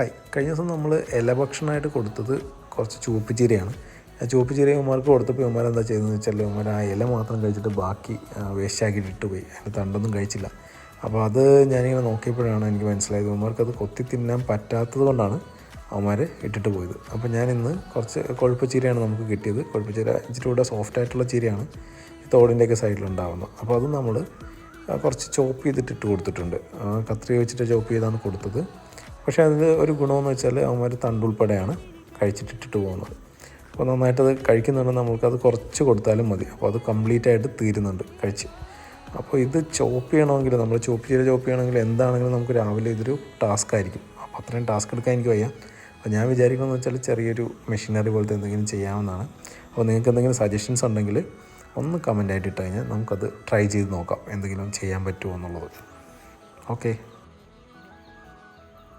Hi, കഴിഞ്ഞ ദിവസം നമ്മൾ ഇല ഭക്ഷണമായിട്ട് കൊടുത്തത് കുറച്ച് ചുവപ്പ് ചീരയാണ്. ആ ചുവപ്പ് ചീര ഇവന്മാർക്ക് കൊടുത്തപ്പോൾ ഇവന്മാർ എന്താ ചെയ്തതെന്ന് വെച്ചാൽ ഇവന്മാർ ആ ഇല മാത്രം കഴിച്ചിട്ട് ബാക്കി വേസ്റ്റാക്കിയിട്ട് ഇട്ട് പോയി. അതിൻ്റെ തണ്ടൊന്നും കഴിച്ചില്ല. അപ്പോൾ അത് ഞാനിങ്ങനെ നോക്കിയപ്പോഴാണ് എനിക്ക് മനസ്സിലായത് ഇവന്മാർക്ക് അത് കൊത്തി തിന്നാൻ പറ്റാത്തത് കൊണ്ടാണ് അവന്മാർ ഇട്ടിട്ട് പോയത്. അപ്പോൾ ഞാനിന്ന് കുറച്ച് കൊഴുപ്പ് ചീരയാണ് നമുക്ക് കിട്ടിയത്. കൊഴുപ്പ് ചീര ഇച്ചിരി കൂടെ സോഫ്റ്റായിട്ടുള്ള ചീരയാണ് തോടിൻ്റെയൊക്കെ സൈഡിലുണ്ടാകുന്നത്. അപ്പോൾ അത് നമ്മൾ കുറച്ച് ചോപ്പ് ചെയ്തിട്ട് ഇട്ട് കൊടുത്തിട്ടുണ്ട്. കത്രിക വെച്ചിട്ട് ചോപ്പ് ചെയ്താണ് കൊടുത്തത്. പക്ഷേ അതിൽ ഒരു ഗുണമെന്ന് വെച്ചാൽ അവന്മാർ തണ്ടുൾപ്പെടെയാണ് കഴിച്ചിട്ടിട്ട് പോകുന്നത്. അപ്പോൾ നന്നായിട്ടത് കഴിക്കുന്നുണ്ട്. നമ്മൾക്കത് കുറച്ച് കൊടുത്താലും മതി. അപ്പോൾ അത് കംപ്ലീറ്റായിട്ട് തീരുന്നുണ്ട് കഴിച്ച്. അപ്പോൾ ഇത് ചോപ്പ് ചെയ്യണമെങ്കിൽ നമ്മൾ ചോപ്പ് ചെയ്യണമെങ്കിൽ എന്താണെങ്കിലും നമുക്ക് രാവിലെ ഇതൊരു ടാസ്ക് ആയിരിക്കും. അപ്പോൾ അത്രയും ടാസ്ക് എടുക്കാൻ എനിക്ക് വയ്യ. അപ്പോൾ ഞാൻ വിചാരിക്കുന്നതെന്ന് വെച്ചാൽ ചെറിയൊരു മെഷീനറി പോലത്തെ എന്തെങ്കിലും ചെയ്യാവുന്നതാണ്. അപ്പോൾ നിങ്ങൾക്ക് എന്തെങ്കിലും സജഷൻസ് ഉണ്ടെങ്കിൽ ഒന്ന് കമൻ്റായിട്ട് ഇട്ട് കഴിഞ്ഞാൽ നമുക്കത് ട്രൈ ചെയ്ത് നോക്കാം എന്തെങ്കിലും ചെയ്യാൻ പറ്റുമോ എന്നുള്ളത്. ഓക്കെ.